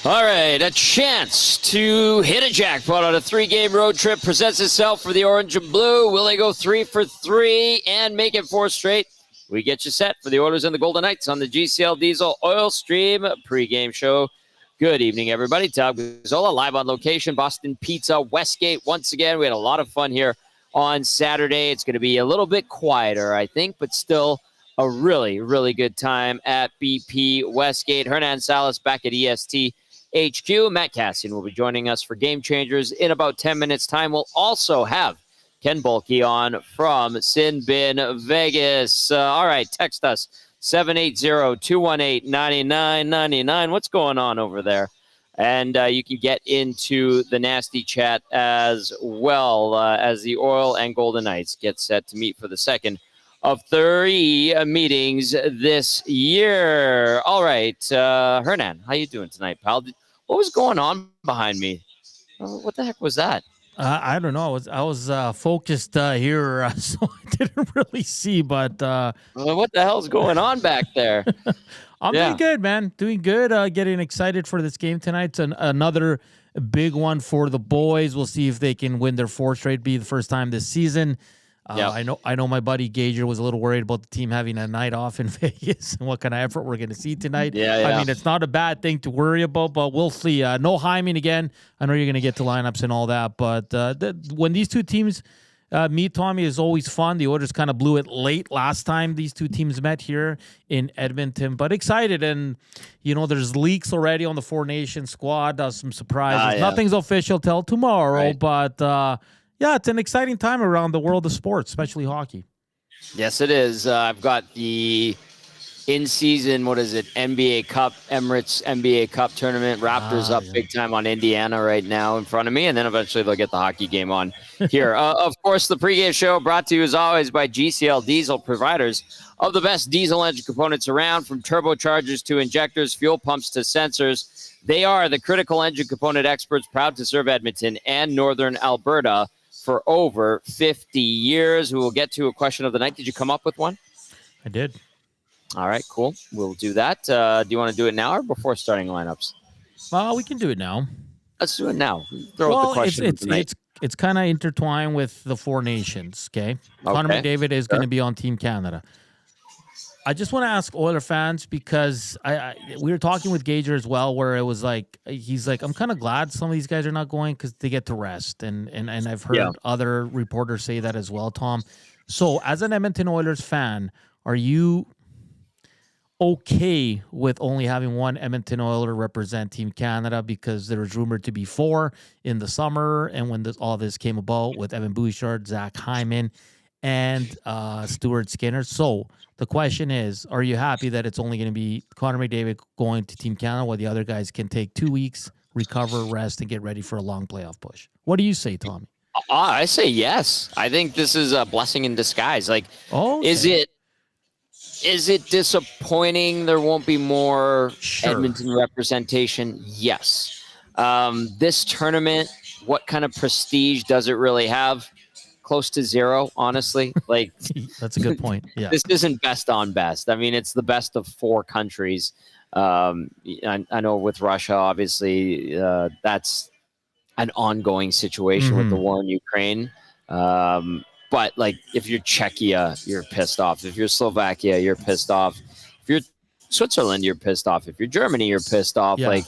All right, a chance to hit a jackpot on a 3-game road trip presents itself for the Orange and Blue. Will they go 3 for 3 and make it 4 straight? We get you set for the Oilers and the Golden Knights on the GCL Diesel Oil Stream pregame show. Good evening, everybody. Doug Gazzola live on location, Boston Pizza, Westgate. Once again, we had a lot of fun here on Saturday. It's going to be a little bit quieter, I think, but still a really, really good time at BP Westgate. Hernan Salas back at EST HQ. Matt Cassian will be joining us for Game Changers in about 10 minutes' time. We'll also have Ken Bulkey on from Sin Bin Vegas. All right, text us 780-218-9999. What's going on over there? And you can get into the nasty chat as well as the Oil and Golden Knights get set to meet for the second of 3 meetings this year. All right, Hernan, how you doing tonight, pal? What was going on behind me? What the heck was that? I don't know. I was focused here, so I didn't really see. But what the hell's going on back there? I'm doing good, man. Doing good. Getting excited for this game tonight. It's another big one for the boys. We'll see if they can win their 4th straight. Be the first time this season. I know my buddy Gager was a little worried about the team having a night off in Vegas and what kind of effort we're going to see tonight. I mean, it's not a bad thing to worry about, but we'll see. No Hyman again. I know you're going to get to lineups and all that, but when these two teams meet, Tommy, is always fun. The Oilers kind of blew it late last time these two teams met here in Edmonton, but excited. And, there's leaks already on the Four Nations squad, some surprises. Nothing's official till tomorrow, but yeah, it's an exciting time around the world of sports, especially hockey. Yes, it is. I've got the in-season, NBA Cup, Emirates NBA Cup tournament. Raptors up big time on Indiana right now in front of me, and then eventually they'll get the hockey game on here. Of course, the pregame show brought to you as always by GCL Diesel, providers of the best diesel engine components around, from turbochargers to injectors, fuel pumps to sensors. They are the critical engine component experts, proud to serve Edmonton and Northern Alberta for over 50 years. We will get to a question of the night. Did you come up with one? I did. All right, cool. We'll do that. Do you want to do it now or before starting lineups? We can do it now. Let's do it now. Throw out the question of the night. It's kind of intertwined with the Four Nations, okay? Connor McDavid is going to be on Team Canada. I just want to ask Oiler fans, because we were talking with Gager as well, where it was like, he's like, I'm kind of glad some of these guys are not going because they get to rest. And I've heard other reporters say that as well, Tom. So as an Edmonton Oilers fan, are you okay with only having one Edmonton Oiler represent Team Canada? Because there was rumored to be 4 in the summer, and when all this came about with Evan Bouchard, Zach Hyman, and Stuart Skinner. So the question is, are you happy that it's only going to be Connor McDavid going to Team Canada, while the other guys can take 2 weeks, recover, rest, and get ready for a long playoff push? What do you say, Tommy? I say yes. I think this is a blessing in disguise. Is it disappointing there won't be more Edmonton representation? Yes. This tournament, what kind of prestige does it really have? Close to 0, honestly. That's a good point. Yeah, this isn't best on best. I mean, it's the best of 4 countries. I know with Russia, obviously, that's an ongoing situation with the war in Ukraine. But if you're Czechia, you're pissed off. If you're Slovakia, you're pissed off. If you're Switzerland, you're pissed off. If you're Germany, you're pissed off. Yeah.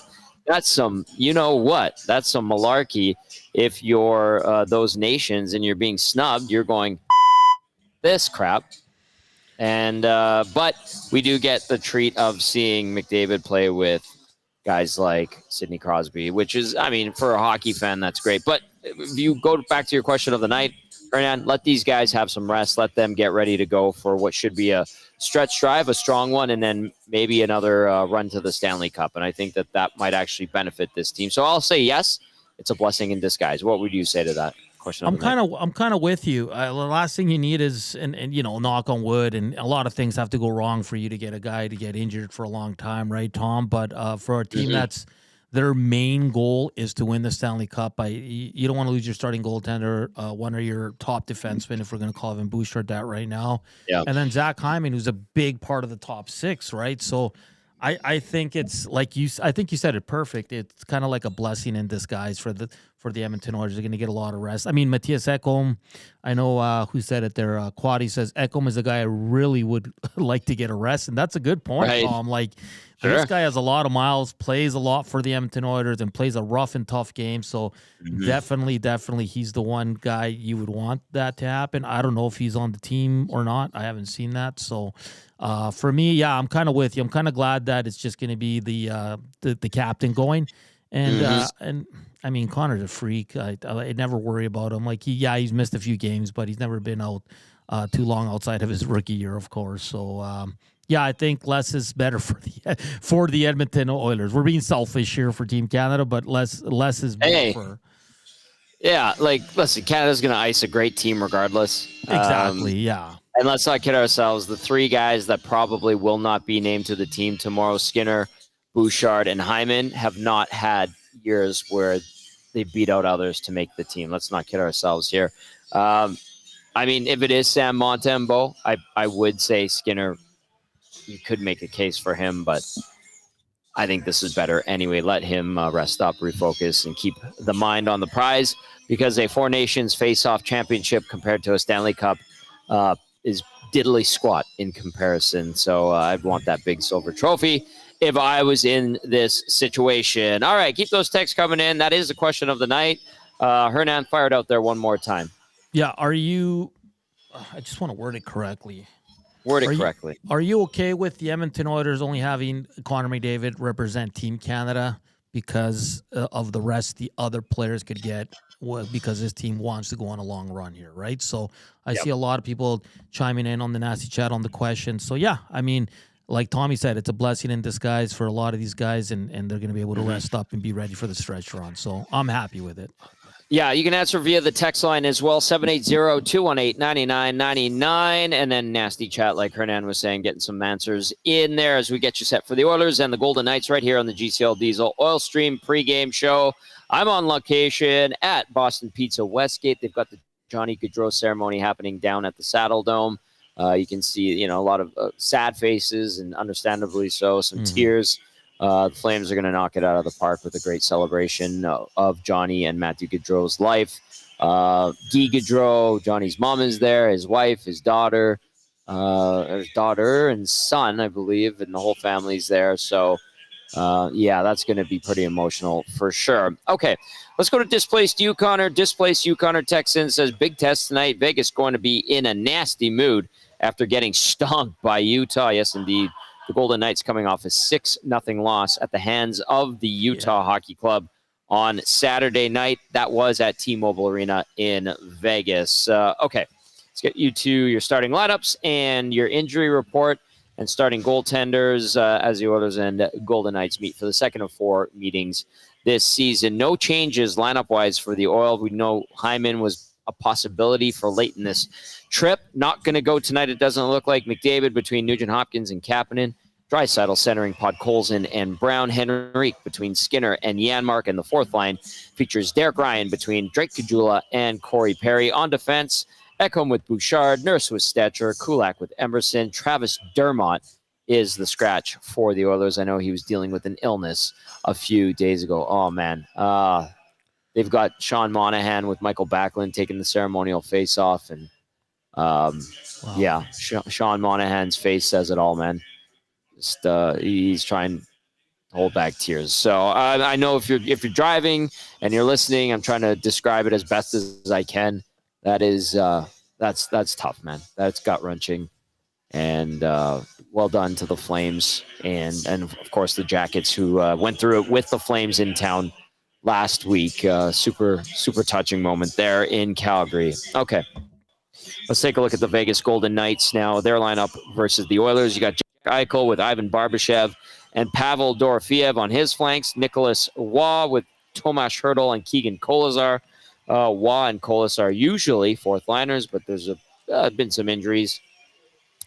That's some, that's some malarkey. If you're those nations and you're being snubbed, you're going, this crap. And but we do get the treat of seeing McDavid play with guys like Sidney Crosby, which is, I mean, for a hockey fan, that's great. But if you go back to your question of the night, Hernan, let these guys have some rest. Let them get ready to go for what should be a stretch drive, a strong one, and then maybe another run to the Stanley Cup. And I think that might actually benefit this team. So I'll say yes, it's a blessing in disguise. What would you say to that question? I'm kind of with you. The last thing you need is, and knock on wood, and a lot of things have to go wrong for you to get a guy to get injured for a long time, right, Tom? But for a team that's their main goal is to win the Stanley Cup. You don't want to lose your starting goaltender, one of your top defensemen, if we're going to call Evan Bouchard that right now. Yeah. And then Zach Hyman, who's a big part of the top 6, right? So I think it's like I think you said it perfect. It's kind of like a blessing in disguise for the Edmonton Oilers. They're going to get a lot of rest. I mean, Matthias Ekholm, I know who said it there. Quaddy says Ekholm is a guy I really would like to get a rest, and that's a good point, Right. Tom. Like Sure. this guy has a lot of miles, plays a lot for the Edmonton Oilers, and plays a rough and tough game. So definitely, he's the one guy you would want that to happen. I don't know if he's on the team or not. I haven't seen that. So for me, yeah, I'm kind of with you. I'm kind of glad that it's just going to be the captain going, and I mean Connor's a freak. I never worry about him. Like he's missed a few games, but he's never been out too long outside of his rookie year, of course. So yeah, I think less is better for the Edmonton Oilers. We're being selfish here for Team Canada, but less is better for. Yeah, like listen, Canada's going to ice a great team regardless. Exactly. Yeah. And let's not kid ourselves. The three guys that probably will not be named to the team tomorrow, Skinner, Bouchard, and Hyman, have not had years where they beat out others to make the team. Let's not kid ourselves here. I mean, if it is Sam Montembeault, I would say Skinner, you could make a case for him, but I think this is better anyway. Let him rest up, refocus, and keep the mind on the prize, because a Four Nations face-off championship compared to a Stanley Cup is diddly squat in comparison. So I'd want that big silver trophy if I was in this situation. All right, keep those texts coming in. That is the question of the night. Hernan, fired out there one more time. Yeah, are you I just want to word it correctly. Correctly. Are you okay with the Edmonton Oilers only having Connor McDavid represent Team Canada because of the rest the other players could get because this team wants to go on a long run here, right? So I see a lot of people chiming in on the nasty chat on the question. So yeah, I mean, like Tommy said, it's a blessing in disguise for a lot of these guys, and they're going to be able to rest up and be ready for the stretch run. So I'm happy with it. Yeah, you can answer via the text line as well, 780-218-9999, and then nasty chat, like Hernan was saying, getting some answers in there as we get you set for the Oilers and the Golden Knights right here on the GCL Diesel Oil Stream pregame show. I'm on location at Boston Pizza Westgate. They've got the Johnny Gaudreau ceremony happening down at the Saddle Dome. You can see, a lot of sad faces, and understandably so, some tears. The Flames are going to knock it out of the park with a great celebration of Johnny and Matthew Gaudreau's life. Guy Gaudreau, Johnny's mom is there, his wife, his daughter and son, I believe, and the whole family's there. So, that's going to be pretty emotional for sure. Okay, let's go to Displaced Yukoner. Displaced Yukoner texts in, says, big test tonight. Vegas going to be in a nasty mood after getting stomped by Utah. Yes, indeed. The Golden Knights coming off a 6-0 loss at the hands of the Utah Hockey Club on Saturday night. That was at T-Mobile Arena in Vegas. Okay, let's get you to your starting lineups and your injury report and starting goaltenders as the Oilers and Golden Knights meet for the second of 4 meetings this season. No changes lineup-wise for the Oil. We know Hyman was a possibility for late in this trip. Not going to go tonight, it doesn't look like. McDavid between Nugent-Hopkins and Kapanen. Draisaitl centering Podkolzin and Brown. Henrique between Skinner and Janmark. And the fourth line features Derek Ryan between Drake Caggiula and Corey Perry. On defense, Ekholm with Bouchard, Nurse with Stetcher, Kulak with Emerson. Travis Dermott is the scratch for the Oilers. I know he was dealing with an illness a few days ago. Oh, man. They've got Sean Monahan with Michael Backlund taking the ceremonial face-off. And, Sean Monahan's face says it all, man. Just he's trying to hold back tears. So I know if you're driving and you're listening, I'm trying to describe it as best as I can. That is that's tough, man. That's gut-wrenching. And well done to the Flames and of course the Jackets who went through it with the Flames in town last week. Super touching moment there in Calgary. Okay, let's take a look at the Vegas Golden Knights now. Their lineup versus the Oilers. You got Jack Eichel with Ivan Barbashev and Pavel Dorofeev on his flanks. Nicholas Waugh with Tomas Hertl and Keegan Kolesar. Waugh and Kolesar usually fourth liners, but there's been some injuries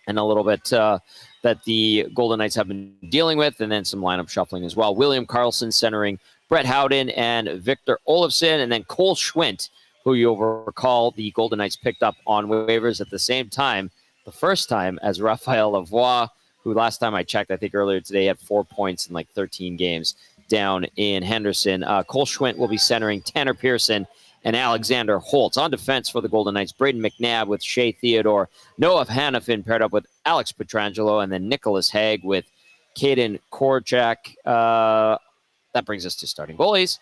and a little bit that the Golden Knights have been dealing with, and then some lineup shuffling as well. William Karlsson centering Brett Howden and Victor Olofsson, and then Cole Schwindt, who you'll recall the Golden Knights picked up on waivers at the same time, the first time as Raphael Lavoie, who last time I checked, I think earlier today, had 4 points in like 13 games down in Henderson. Cole Schwint will be centering Tanner Pearson and Alexander Holtz. On defense for the Golden Knights, Braden McNabb with Shea Theodore, Noah Hannafin paired up with Alex Petrangelo, and then Nicholas Haig with Caden Korchak. That brings us to starting goalies.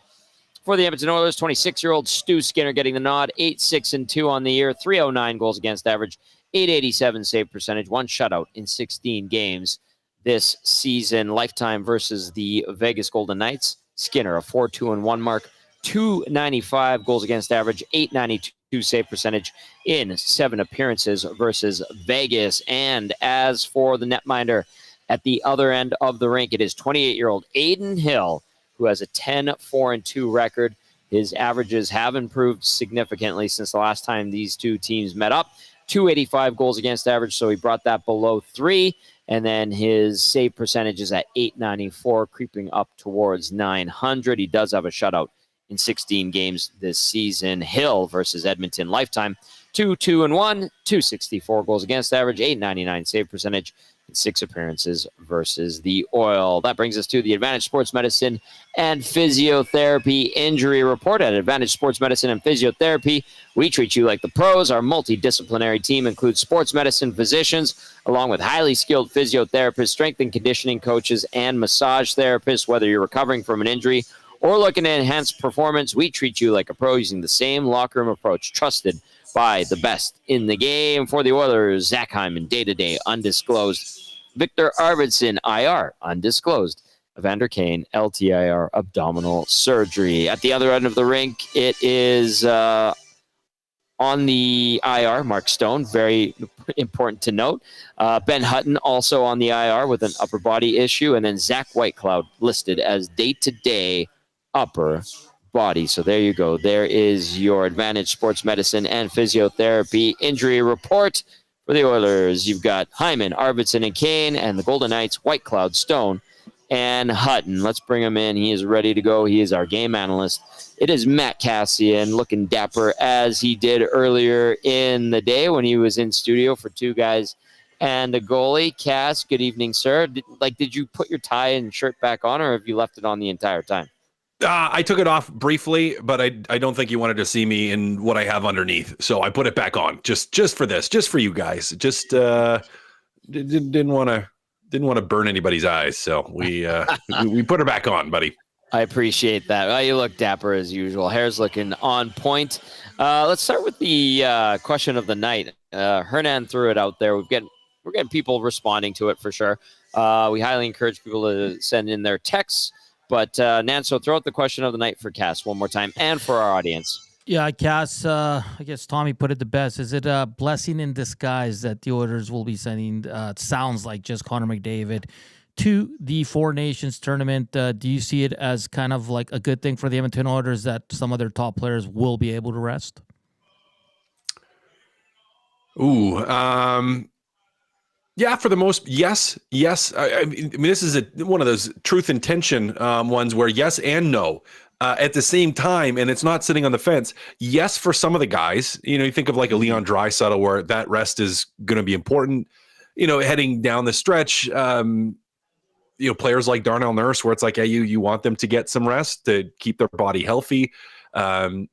For the Edmonton Oilers, 26-year-old Stu Skinner getting the nod, 8-6-2 on the year, 309 goals against average, 887 save percentage, 1 shutout in 16 games this season. Lifetime versus the Vegas Golden Knights. Skinner, a 4-2-1 mark, 295 goals against average, 892 save percentage in 7 appearances versus Vegas. And as for the netminder at the other end of the rink, it is 28-year-old Aiden Hill, who has a 10-4-2 record. His averages have improved significantly since the last time these two teams met up. 285 goals against average, so he brought that below 3. And then his save percentage is at 894, creeping up towards 900. He does have a shutout in 16 games this season. Hill versus Edmonton lifetime, 2-2-1, 264 goals against average, 899 save percentage, and 6 appearances versus the Oil. That brings us to the Advantage Sports Medicine and Physiotherapy injury report. At Advantage Sports Medicine and Physiotherapy, we treat you like the pros. Our multidisciplinary team includes sports medicine physicians, along with highly skilled physiotherapists, strength and conditioning coaches, and massage therapists. Whether you're recovering from an injury or looking to enhance performance, we treat you like a pro using the same locker room approach, trusted by the best in the game. For the Oilers, Zach Hyman, day-to-day, undisclosed. Victor Arvidsson, IR, undisclosed. Evander Kane, LTIR, abdominal surgery. At the other end of the rink, it is on the IR, Mark Stone, very important to note. Ben Hutton also on the IR with an upper body issue. And then Zach Whitecloud listed as day-to-day upper body. So there you go. There is your Advantage Sports Medicine and Physiotherapy injury report. For the Oilers, you've got Hyman, Arvidsson, and Kane, and the Golden Knights, Whitecloud, Stone, and Hutton. Let's bring him in. He is ready to go. He is our game analyst. It is Matt Cassian, looking dapper as he did earlier in the day when he was in studio for Two Guys and a Goalie. Cass, good evening, sir. Did you put your tie and shirt back on, or have you left it on the entire time? I took it off briefly, but I don't think you wanted to see me in what I have underneath, so I put it back on just for this, just for you guys. Just didn't want to burn anybody's eyes, so we put it back on, buddy. I appreciate that. Well, you look dapper as usual. Hair's looking on point. Let's start with the question of the night. Hernan threw it out there. We're getting people responding to it for sure. We highly encourage people to send in their texts. But, Nanso, throw out the question of the night for Cass one more time and for our audience. Yeah, Cass, I guess Tommy put it the best. Is it a blessing in disguise that the Oilers will be sending, sounds like just Connor McDavid, to the Four Nations tournament? Do you see it as kind of like a good thing for the Edmonton Oilers that some of their top players will be able to rest? Yeah, for the most, yes. I mean, this is one of those truth and tension ones where yes and no at the same time, and it's not sitting on the fence. Yes, for some of the guys, you think of like a Leon Draisaitl where that rest is going to be important. Heading down the stretch, players like Darnell Nurse, where it's like, you want them to get some rest to keep their body healthy.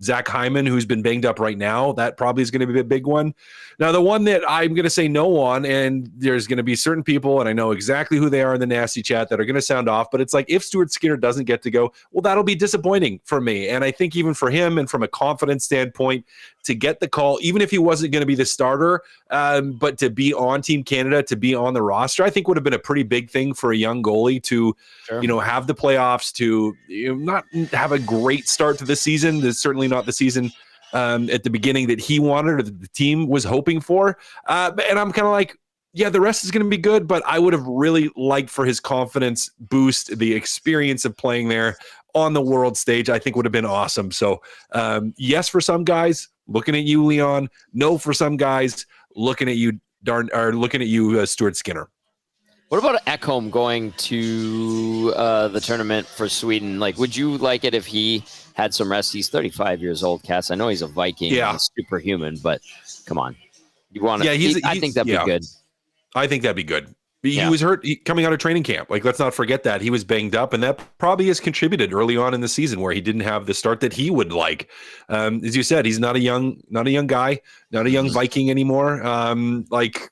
Zach Hyman, who's been banged up right now, that probably is going to be a big one. Now, the one that I'm going to say no on, and there's going to be certain people, and I know exactly who they are in the nasty chat, that are going to sound off, but it's like, if Stuart Skinner doesn't get to go, well, that'll be disappointing for me. And I think even for him, and from a confidence standpoint, to get the call, even if he wasn't going to be the starter, but to be on Team Canada, to be on the roster, I think would have been a pretty big thing for a young goalie to, sure, have the playoffs, to not have a great start to the season. It's certainly not the season at the beginning that he wanted or that the team was hoping for. And I'm kind of like, yeah, the rest is going to be good, but I would have really liked for his confidence boost, the experience of playing there on the world stage, I think would have been awesome. So yes, for some guys, looking at you, Leon. No, for some guys, looking at you, Stuart Skinner. What about Ekholm going to the tournament for Sweden? Would you like it if he had some rest? He's 35 years old, Cass. I know he's a Viking, yeah, he's superhuman, but come on, you want to? Yeah, I think that'd be good. I think that'd be good. He was hurt coming out of training camp. Like, let's not forget that he was banged up, and that probably has contributed early on in the season where he didn't have the start that he would like. As you said, he's not a young guy, not a young Viking anymore. Like,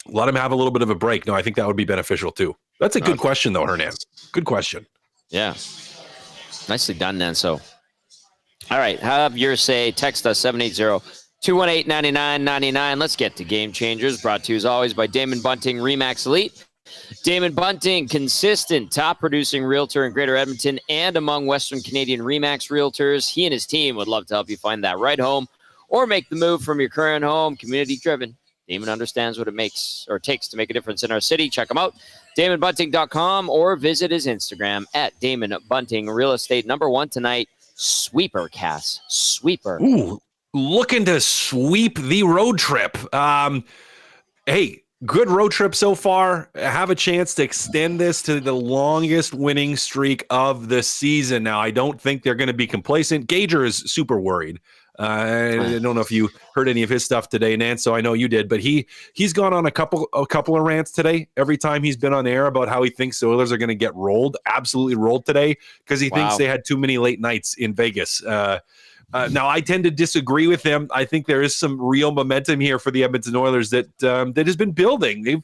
let him have a little bit of a break. No, I think that would be beneficial too. That's a good question, though, Hernan. Good question. Yeah, nicely done, Nanso. All right, have your say. Text us 780-218-9999. Let's get to Game Changers, brought to you as always by Damon Bunting Remax Elite. Damon Bunting, consistent top producing realtor in Greater Edmonton and among Western Canadian Remax realtors. He and his team would love to help you find that right home or make the move from your current home. Community driven. Damon understands what it takes to make a difference in our city. Check him out, DamonBunting.com, or visit his Instagram at Damon Bunting Real Estate. Number one tonight, Sweeper, Cass. Sweeper. Ooh, looking to sweep the road trip. Hey, good road trip so far. Have a chance to extend this to the longest winning streak of the season. Now, I don't think they're going to be complacent. Gager is super worried. I don't know if you heard any of his stuff today, Nance, so I know you did, but he's gone on a couple of rants today every time he's been on air about how he thinks the Oilers are going to get absolutely rolled today because he thinks they had too many late nights in Vegas. Now, I tend to disagree with him. I think there is some real momentum here for the Edmonton Oilers that has been building.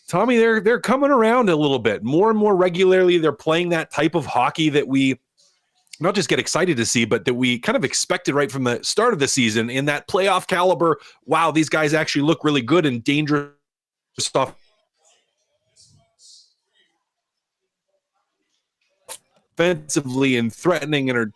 Tommy, they're coming around a little bit more and more regularly. They're playing that type of hockey that we not just get excited to see, but that we kind of expected right from the start of the season in that playoff caliber. Wow, these guys actually look really good and dangerous stuff. Offensively and threatening and are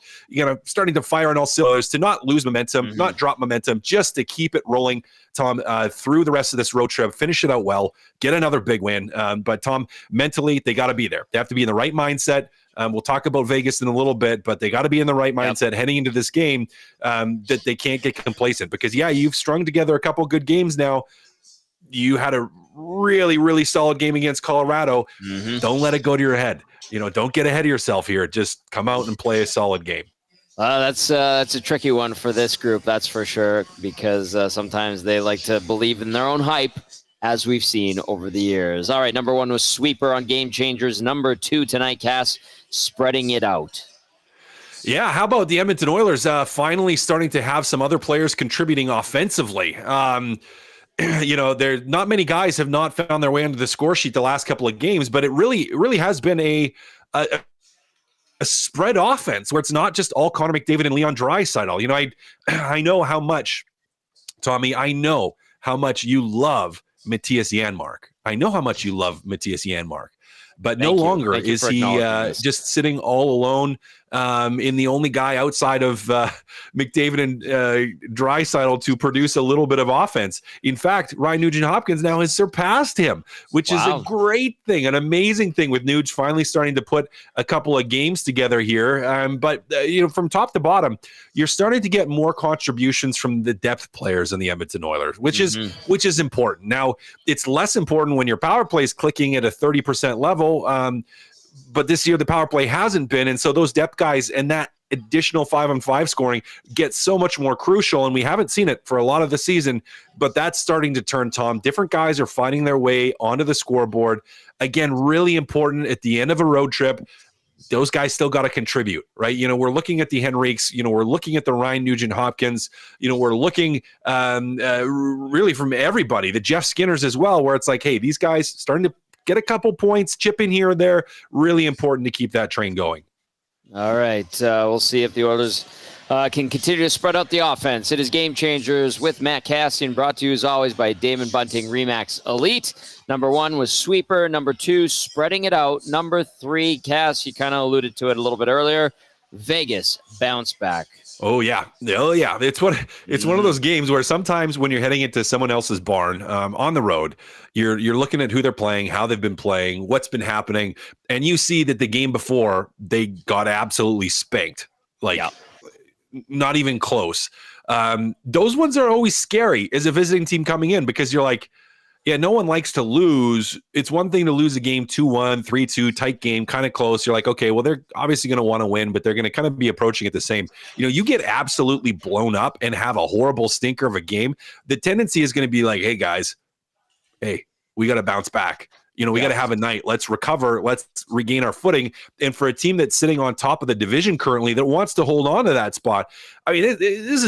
starting to fire on all cylinders, to not lose momentum, not drop momentum, just to keep it rolling, Tom, through the rest of this road trip, finish it out well, get another big win. But Tom, mentally, they got to be there. They have to be in the right mindset. We'll talk about Vegas in a little bit, but they got to be in the right mindset heading into this game, that they can't get complacent because, you've strung together a couple good games now. You had a really, really solid game against Colorado. Don't let it go to your head. Don't get ahead of yourself here. Just come out and play a solid game. That's a tricky one for this group, that's for sure, because sometimes they like to believe in their own hype, as we've seen over the years. All right, number one was Sweeper on Game Changers. Number two tonight, Cass, Spreading It Out. Yeah, how about the Edmonton Oilers finally starting to have some other players contributing offensively? There not many guys have not found their way into the score sheet the last couple of games, but it really has been a spread offense where it's not just all Connor McDavid and Leon Draisaitl. I know how much, Tommy, you love Matthias Janmark. I know how much you love Matthias Janmark, but no longer is he just sitting all alone in the only guy outside of McDavid and Draisaitl to produce a little bit of offense. In fact, Ryan Nugent-Hopkins now has surpassed him, which is a great thing, an amazing thing with Nuge finally starting to put a couple of games together here. But from top to bottom, you're starting to get more contributions from the depth players in the Edmonton Oilers, which is important. Now, it's less important when your power play is clicking at a 30% level. But this year the power play hasn't been, and so those depth guys and that additional 5-on-5 scoring gets so much more crucial, and we haven't seen it for a lot of the season, but that's starting to turn, Tom. Different guys are finding their way onto the scoreboard. Again, really important at the end of a road trip. Those guys still got to contribute, right? We're looking at the Henriques, we're looking at the Ryan Nugent-Hopkins, we're looking really from everybody, the Jeff Skinners as well, where it's like, hey, these guys starting to get a couple points, chip in here and there. Really important to keep that train going. All right. We'll see if the Oilers can continue to spread out the offense. It is Game Changers with Matt Cassian, brought to you as always by Damon Bunting Remax Elite. Number one was Sweeper. Number two, Spreading It Out. Number three, Cass, you kind of alluded to it a little bit earlier, Vegas bounce back. Oh yeah. It's one of those games where sometimes when you're heading into someone else's barn on the road, you're looking at who they're playing, how they've been playing, what's been happening, and you see that the game before they got absolutely spanked, not even close. Those ones are always scary as a visiting team coming in because you're like, yeah, no one likes to lose. It's one thing to lose a game 2-1, 3-2, tight game, kind of close. You're like, okay, well, they're obviously going to want to win, but they're going to kind of be approaching it the same. You get absolutely blown up and have a horrible stinker of a game. The tendency is going to be like, hey, guys, we got to bounce back. We got to have a night. Let's recover. Let's regain our footing. And for a team that's sitting on top of the division currently that wants to hold on to that spot, I mean, this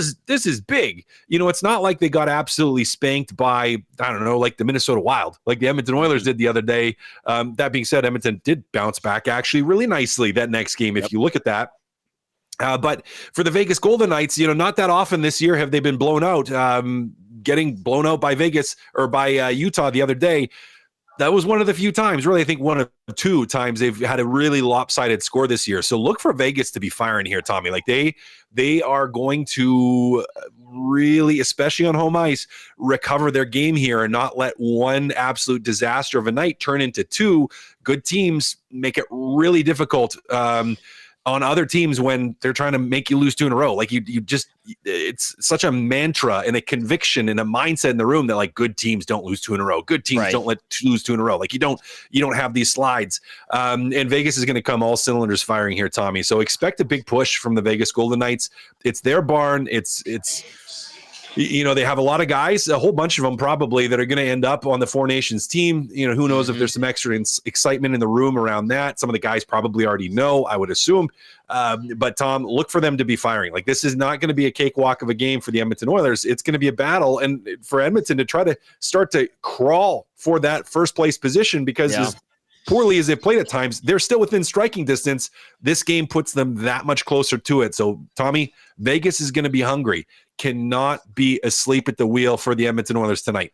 is big. It's not like they got absolutely spanked by, I don't know, like the Minnesota Wild, like the Edmonton Oilers did the other day. That being said, Edmonton did bounce back actually really nicely that next game, if you look at that. But for the Vegas Golden Knights, not that often this year have they been blown out. Getting blown out by Vegas or by Utah the other day, that was one of the few times, really, I think one of two times they've had a really lopsided score this year. So look for Vegas to be firing here, Tommy. Like they are going to really, especially on home ice, recover their game here and not let one absolute disaster of a night turn into two. Good teams make it really difficult on other teams when they're trying to make you lose 2 in a row. Like you just, it's such a mantra and a conviction and a mindset in the room that like good teams don't lose 2 in a row. Good teams don't lose 2 in a row. Like you don't have these slides. And Vegas is going to come all cylinders firing here, Tommy. So expect a big push from the Vegas Golden Knights. It's their barn. It's they have a lot of guys, a whole bunch of them probably, that are going to end up on the Four Nations team. Who knows if there's some extra excitement in the room around that. Some of the guys probably already know, I would assume. But Tom, look for them to be firing. Like this is not going to be a cakewalk of a game for the Edmonton Oilers. It's going to be a battle, and for Edmonton to try to start to crawl for that first place position, because as poorly as they've played at times, they're still within striking distance. This game puts them that much closer to it. So Tommy, Vegas is going to be hungry. Cannot be asleep at the wheel for the Edmonton Oilers tonight.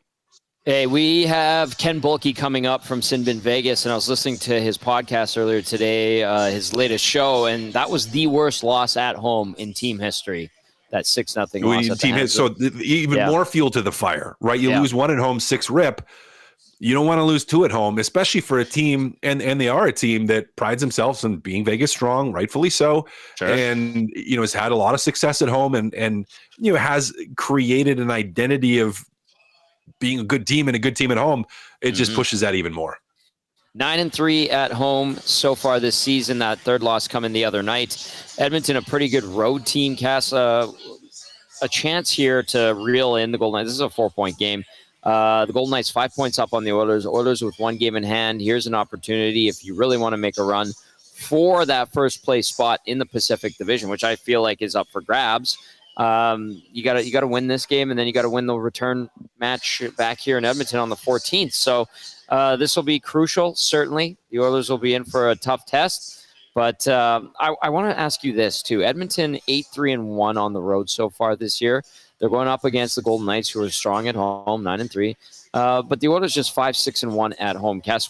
Hey, we have Ken Bulkey coming up from Sinbin Vegas, and I was listening to his podcast earlier today, his latest show, and that was the worst loss at home in team history. That 6-0 loss. So even more fuel to the fire, right? You lose 1 at home, 6 rip. You don't want to lose 2 at home, especially for a team, and they are a team that prides themselves on being Vegas strong, rightfully so, and has had a lot of success at home, and has created an identity of being a good team and a good team at home. It just pushes that even more. 9-3 at home so far this season. That third loss coming the other night. Edmonton, a pretty good road team. Cass, a chance here to reel in the Golden Knights. This is a 4-point game. The Golden Knights 5 points up on the Oilers. Oilers with 1 game in hand. Here's an opportunity if you really want to make a run for that first place spot in the Pacific Division, which I feel like is up for grabs. You got to win this game, and then you got to win the return match back here in Edmonton on the 14th. So this will be crucial. Certainly, the Oilers will be in for a tough test. But I want to ask you this too. Edmonton 8-3-1 on the road so far this year. They're going up against the Golden Knights, who are strong at home, 9-3. But the Oilers just 5-6-1 at home. Cass,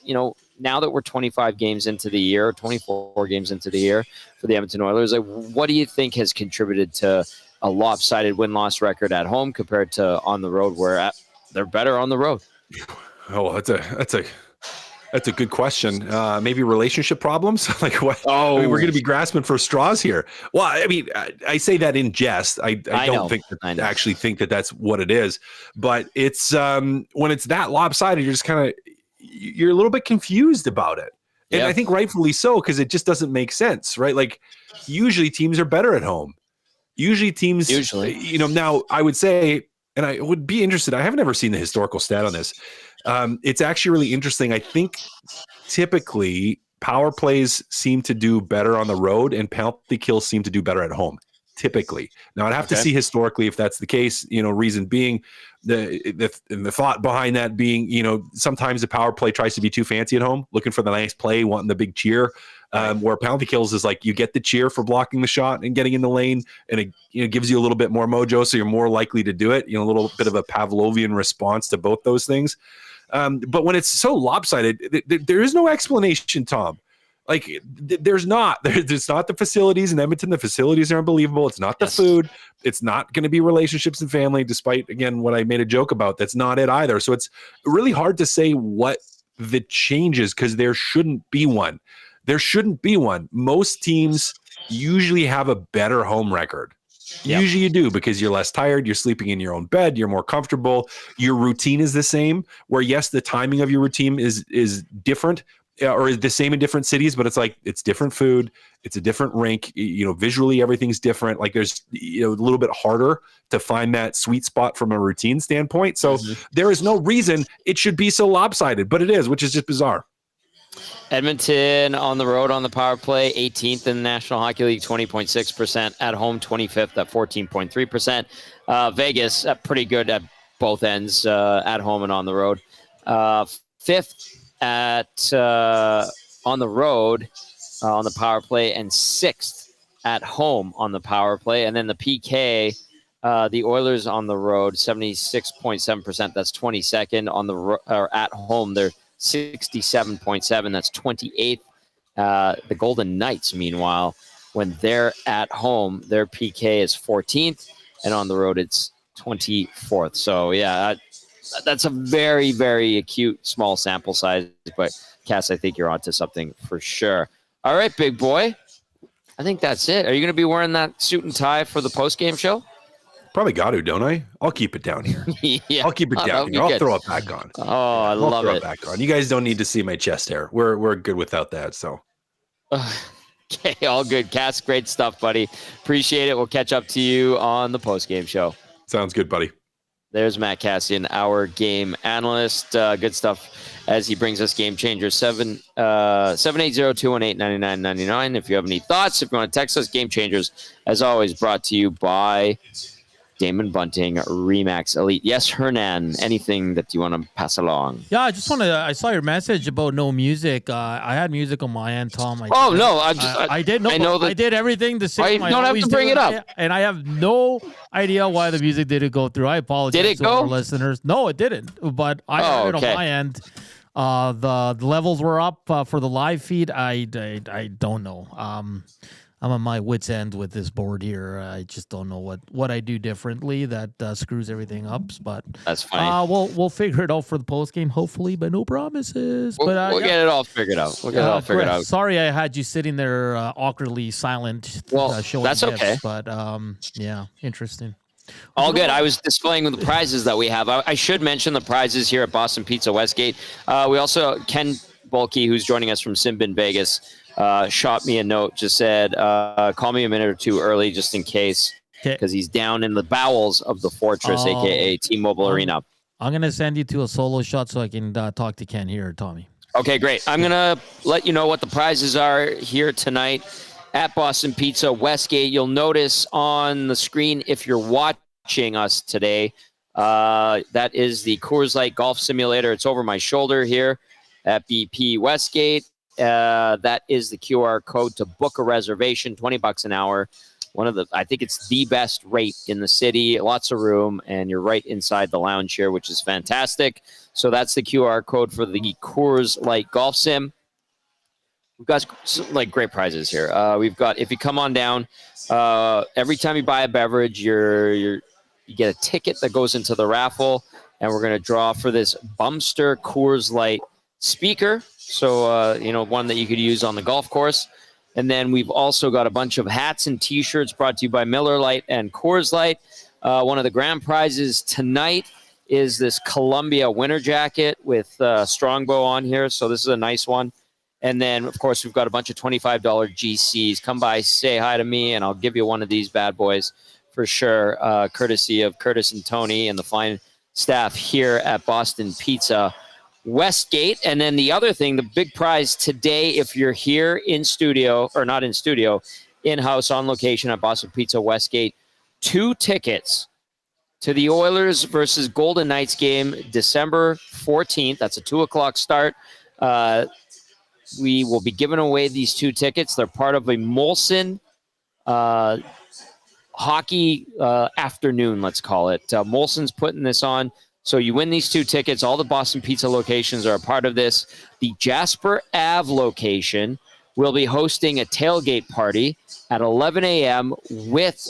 now that we're 25 games into the year, 24 games into the year for the Edmonton Oilers, what do you think has contributed to a lopsided win-loss record at home compared to on the road, where they're better on the road? Oh, that's a good question. Maybe relationship problems? Like what? Oh, I mean, we're going to be grasping for straws here. Well, I mean, I say that in jest. I don't actually think that that's what it is. But it's when it's that lopsided, you're a little bit confused about it. And I think rightfully so, because it just doesn't make sense, right? Like usually teams are better at home. Usually, now I would say, and I would be interested, I haven't ever seen the historical stat on this. It's actually really interesting. I think typically power plays seem to do better on the road and penalty kills seem to do better at home. Typically. Now I'd have to see historically if that's the case, reason being the thought behind that being, sometimes the power play tries to be too fancy at home, looking for the nice play, wanting the big cheer, where penalty kills is like you get the cheer for blocking the shot and getting in the lane, and it gives you a little bit more mojo, so you're more likely to do it, a little bit of a Pavlovian response to both those things. But when it's so lopsided, there is no explanation, Tom. Like there's not the facilities in Edmonton. The facilities are unbelievable. It's not the food. It's not going to be relationships and family, despite, again, what I made a joke about. That's not it either. So it's really hard to say what the change is, because there shouldn't be one. Most teams usually have a better home record. Usually you do, because you're less tired, you're sleeping in your own bed, you're more comfortable, your routine is the same, where yes, the timing of your routine is different, or the same in different cities, but it's like, it's different food. It's a different rink. Visually everything's different. Like there's, a little bit harder to find that sweet spot from a routine standpoint. So there is no reason it should be so lopsided, but it is, which is just bizarre. Edmonton on the road on the power play, 18th in the National Hockey League, 20.6%. At home, 25th at 14.3%. Vegas, pretty good at both ends, at home and on the road. 5th at on the road on the power play, and 6th at home on the power play. And then the PK, the Oilers on the road, 76.7%. That's 22nd. On the or at home, they're 67.7. That's 28th. The Golden Knights, meanwhile, when they're at home, their PK is 14th, and on the road it's 24th. So yeah, that's a very, very acute small sample size. But Cass, I think you're onto something for sure. All right, big boy. I think that's it. Are you going to be wearing that suit and tie for the post-game show? Probably got to, don't I? I'll keep it down here. Yeah, I'll keep it down here. I'll throw it back on. Oh, I love it. Back on. You guys don't need to see my chest hair. We're good without that. So. Okay, all good. Cass, great stuff, buddy. Appreciate it. We'll catch up to you on the post-game show. Sounds good, buddy. There's Matt Cassian, our game analyst. Good stuff as he brings us Game Changers. 780-218-9999. If you have any thoughts, if you want to text us, Game Changers, as always, brought to you by Damon Bunting, Remax Elite. Yes, Hernan, anything that you want to pass along? Yeah, I just want to. I saw your message about no music. I had music on my end, Tom. I did. No, I did everything the same. I don't have to bring it up, and I have no idea why the music didn't go through. I apologize. Did it to go? Our listeners? No, it didn't. But I had it on my end. The levels were up for the live feed. I don't know. I'm on my wit's end with this board here. I just don't know what I do differently that screws everything up. But that's fine. We'll figure it out for the post game, hopefully, but no promises. We'll get it all figured out. Sorry, I had you sitting there awkwardly silent. Showing that's gifts, okay. But yeah, interesting. All good. I was displaying the prizes that we have. I should mention the prizes here at Boston Pizza Westgate. We also, Ken Bulkey, who's joining us from Simbin Vegas, shot me a note, just said, call me a minute or two early just in case, because he's down in the bowels of the Fortress, a.k.a. T-Mobile Arena. I'm going to send you to a solo shot so I can talk to Ken here, Tommy. Okay, great. I'm going to let you know what the prizes are here tonight at Boston Pizza Westgate. You'll notice on the screen, if you're watching us today, that is the Coors Light Golf Simulator. It's over my shoulder here at BP Westgate. That is the QR code to book a reservation, $20 an hour. I think it's the best rate in the city, lots of room, and you're right inside the lounge here, which is fantastic. So that's the QR code for the Coors Light Golf Sim. We've got great prizes here. We've got, if you come on down, every time you buy a beverage, you get a ticket that goes into the raffle, and we're going to draw for this Bumster Coors Light speaker. So, one that you could use on the golf course. And then we've also got a bunch of hats and T-shirts brought to you by Miller Lite and Coors Light. One of the grand prizes tonight is this Columbia winter jacket with Strongbow on here. So this is a nice one. And then, of course, we've got a bunch of $25 GCs. Come by, say hi to me, and I'll give you one of these bad boys for sure, courtesy of Curtis and Tony and the fine staff here at Boston Pizza Westgate. And then the other thing, the big prize today, if you're here in studio, or not in studio, in-house on location at Boston Pizza Westgate, 2 tickets to the Oilers versus Golden Knights game, December 14th. That's a 2:00 start. We will be giving away these 2 tickets. They're part of a Molson hockey afternoon, let's call it. Molson's putting this on. So you win these 2 tickets. All the Boston Pizza locations are a part of this. The Jasper Ave location will be hosting a tailgate party at 11 a.m. with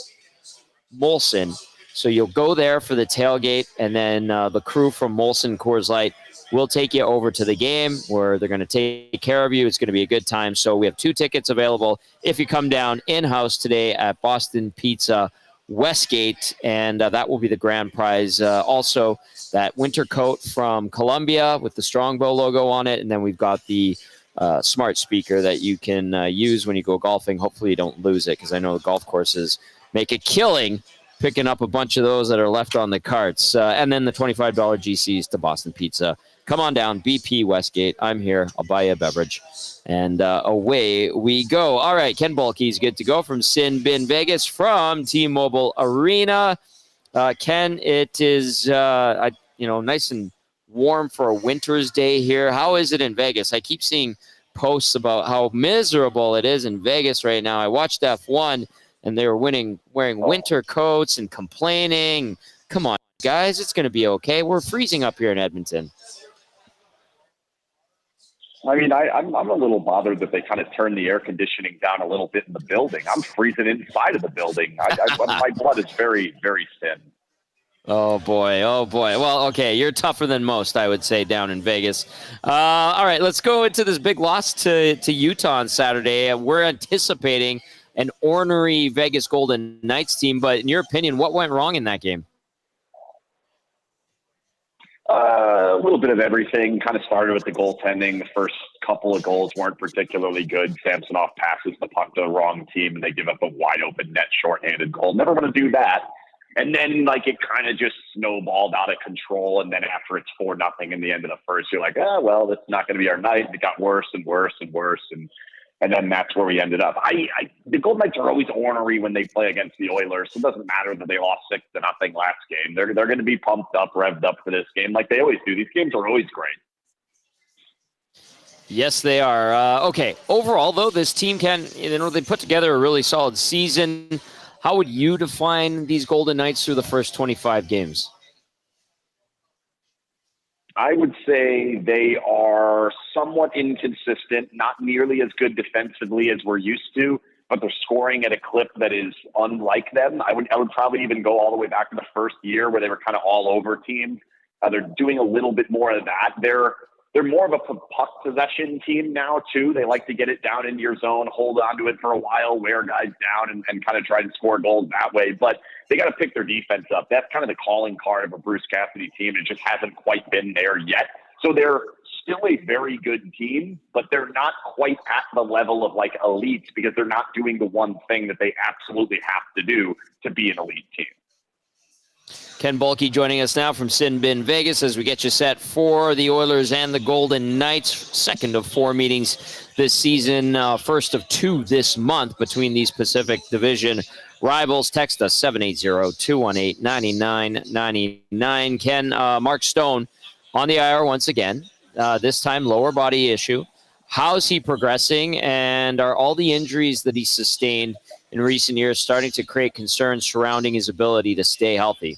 Molson. So you'll go there for the tailgate, and then the crew from Molson Coors Light will take you over to the game where they're going to take care of you. It's going to be a good time. So we have 2 tickets available if you come down in-house today at Boston Pizza Westgate, and that will be the grand prize. Also, that winter coat from Columbia with the Strongbow logo on it, and then we've got the smart speaker that you can use when you go golfing. Hopefully you don't lose it, because I know the golf courses make a killing picking up a bunch of those that are left on the carts. And then the $25 GCs to Boston Pizza. Come on down, BP Westgate. I'm here. I'll buy you a beverage. And away we go. All right, Ken Bulkey's good to go from Sin Bin Vegas from T-Mobile Arena. Ken, it is nice and warm for a winter's day here. How is it in Vegas? I keep seeing posts about how miserable it is in Vegas right now. I watched F1, and they were wearing winter coats and complaining. Come on, guys, it's going to be okay. We're freezing up here in Edmonton. I mean, I'm a little bothered that they kind of turned the air conditioning down a little bit in the building. I'm freezing inside of the building. My blood is very, very thin. Oh, boy. Well, okay, you're tougher than most, I would say, down in Vegas. All right, let's go into this big loss to Utah on Saturday. We're anticipating an ornery Vegas Golden Knights team, but in your opinion, what went wrong in that game? A little bit of everything. Kind of started with the goaltending. The first couple of goals weren't particularly good. Samsonov passes the puck to the wrong team, and they give up a wide-open net shorthanded goal. Never want to do that. And then, it kind of just snowballed out of control. And then after it's 4-0 in the end of the first, you're like, well, that's not going to be our night. It got worse and worse and worse. And then that's where we ended up. The Golden Knights are always ornery when they play against the Oilers. So it doesn't matter that they lost 6-0 last game. They're going to be pumped up, revved up for this game like they always do. These games are always great. Yes, they are. Okay. Overall, though, this team they put together a really solid season. How would you define these Golden Knights through the first 25 games? I would say they are somewhat inconsistent, not nearly as good defensively as we're used to, but they're scoring at a clip that is unlike them. I would probably even go all the way back to the first year where they were kind of all over teams. They're doing a little bit more of that. They're more of a puck possession team now, too. They like to get it down into your zone, hold on to it for a while, wear guys down, and kind of try to score goals that way. But they got to pick their defense up. That's kind of the calling card of a Bruce Cassidy team. It just hasn't quite been there yet. So they're still a very good team, but they're not quite at the level of elites because they're not doing the one thing that they absolutely have to do to be an elite team. Ken Bulkey joining us now from Sin Bin Vegas as we get you set for the Oilers and the Golden Knights. Second of 4 meetings this season, first of 2 this month between these Pacific Division rivals. Text us 780-218-9999. Ken, Mark Stone on the IR once again, this time lower body issue. How's he progressing, and are all the injuries that he sustained in recent years starting to create concerns surrounding his ability to stay healthy?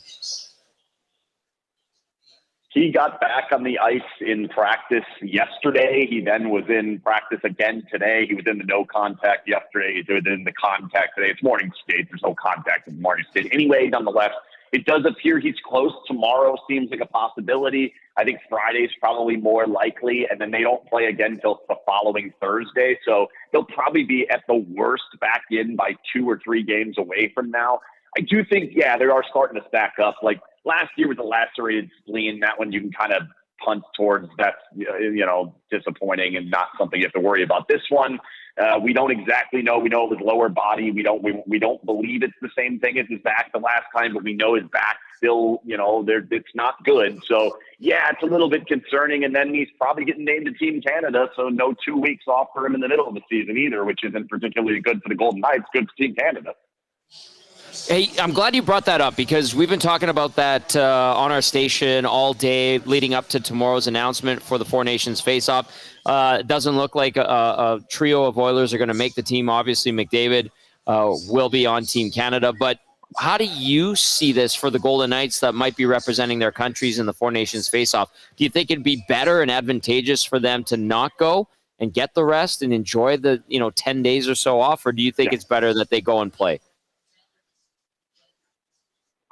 He got back on the ice in practice yesterday. He then was in practice again today. He was in the no contact yesterday. He was in the contact today. It's morning skate. There's no contact in morning skate. Anyway, nonetheless, it does appear he's close. Tomorrow seems like a possibility. I think Friday's probably more likely, and then they don't play again until the following Thursday. So they'll probably be at the worst back in by 2 or 3 games away from now. I do think, they are starting to stack up. Last year with the lacerated spleen, that one you can kind of punt towards. That's, disappointing and not something you have to worry about. This one, we don't exactly know. We know it was lower body. We don't believe it's the same thing as his back the last time, but we know his back still, it's not good. So it's a little bit concerning. And then he's probably getting named to Team Canada. So no 2 weeks off for him in the middle of the season either, which isn't particularly good for the Golden Knights. Good for Team Canada. Hey, I'm glad you brought that up because we've been talking about that on our station all day leading up to tomorrow's announcement for the Four Nations face-off. It doesn't look like a trio of Oilers are going to make the team. Obviously, McDavid will be on Team Canada. But how do you see this for the Golden Knights that might be representing their countries in the Four Nations face-off? Do you think it'd be better and advantageous for them to not go and get the rest and enjoy the 10 days or so off? Or do you think it's better that they go and play?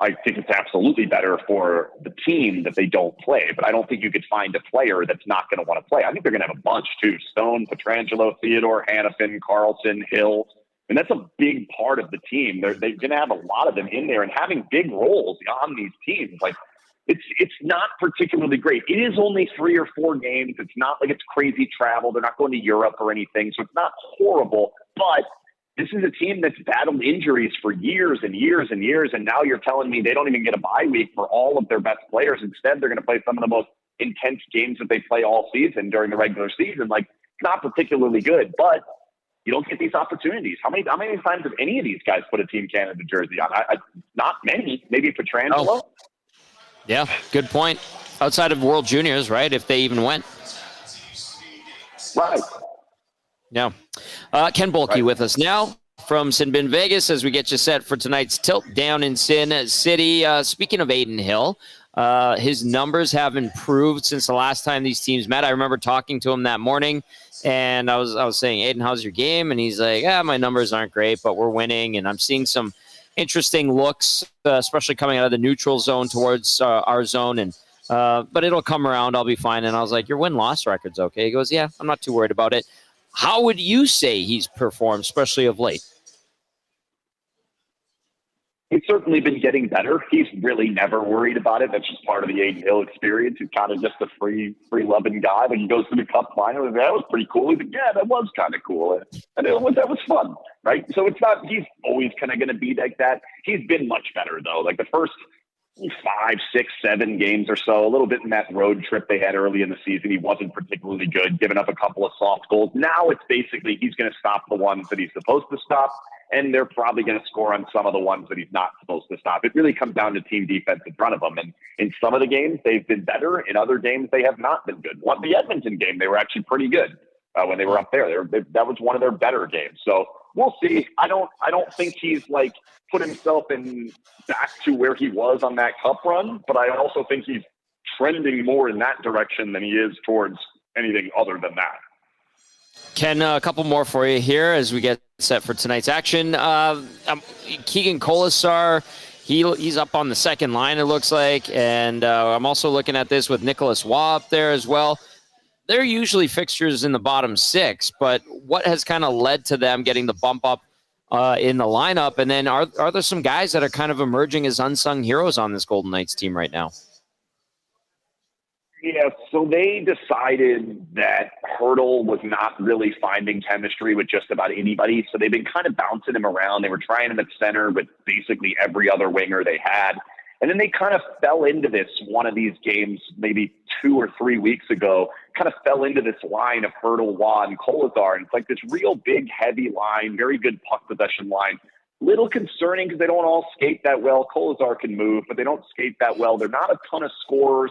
I think it's absolutely better for the team that they don't play, but I don't think you could find a player that's not going to want to play. I think they're going to have a bunch too. Stone, Pietrangelo, Theodore, Hannafin, Carlson, Hill. And that's a big part of the team. They're going to have a lot of them in there and having big roles on these teams. it's not particularly great. It is only 3 or 4 games. It's not like it's crazy travel. They're not going to Europe or anything, so it's not horrible. But this is a team that's battled injuries for years and years and years, and now you're telling me they don't even get a bye week for all of their best players. Instead, they're going to play some of the most intense games that they play all season during the regular season. Like, it's not particularly good, but you don't get these opportunities. How many times have any of these guys put a Team Canada jersey on? Not many. Maybe Pietrangelo. Oh. Yeah, good point. Outside of World Juniors, right? If they even went. Right. Yeah. Ken Bulkey with us now from Sinbin Vegas as we get you set for tonight's tilt down in Sin City. Speaking of Aiden Hill, his numbers have improved since the last time these teams met. I remember talking to him that morning, and I was saying, Aiden, how's your game? And he's like, my numbers aren't great, but we're winning, and I'm seeing some interesting looks, especially coming out of the neutral zone towards our zone, and but it'll come around. I'll be fine. And I was like, your win-loss record's okay. He goes, yeah, I'm not too worried about it. How would you say he's performed, especially of late? He's certainly been getting better. He's really never worried about it. That's just part of the Aiden Hill experience. He's kind of just a free-loving guy. When he goes to the Cup final, that was pretty cool. He's like, yeah, that was kind of cool. And that was fun, right? So it's not, he's always kind of going to be like that. He's been much better, though. Like the first 5, 6, 7 games or so, a little bit in that road trip they had early in the season, he wasn't particularly good, giving up a couple of soft goals. Now it's basically he's going to stop the ones that he's supposed to stop, and they're probably going to score on some of the ones that he's not supposed to stop. It really comes down to team defense in front of them. And in some of the games, they've been better. In other games, they have not been good. The Edmonton game, they were actually pretty good when they were up there. That was one of their better games. So we'll see. I don't think he's like put himself back to where he was on that Cup run, but I also think he's trending more in that direction than he is towards anything other than that. Ken, a couple more for you here as we get set for tonight's action. Keegan Colasar, he's up on the second line, it looks like, and I'm also looking at this with Nicholas Waugh up there as well. They're usually fixtures in the bottom 6, but what has kind of led to them getting the bump up in the lineup? And then are there some guys that are kind of emerging as unsung heroes on this Golden Knights team right now? Yeah, so they decided that Hertl was not really finding chemistry with just about anybody, so they've been kind of bouncing him around. They were trying him at center with basically every other winger they had. And then they kind of fell into this one of these games maybe 2 or 3 weeks ago, kind of fell into this line of Hertl, Waugh, and Colasar. And it's like this real big, heavy line, very good puck possession line. Little concerning because they don't all skate that well. Colasar can move, but they don't skate that well. They're not a ton of scorers.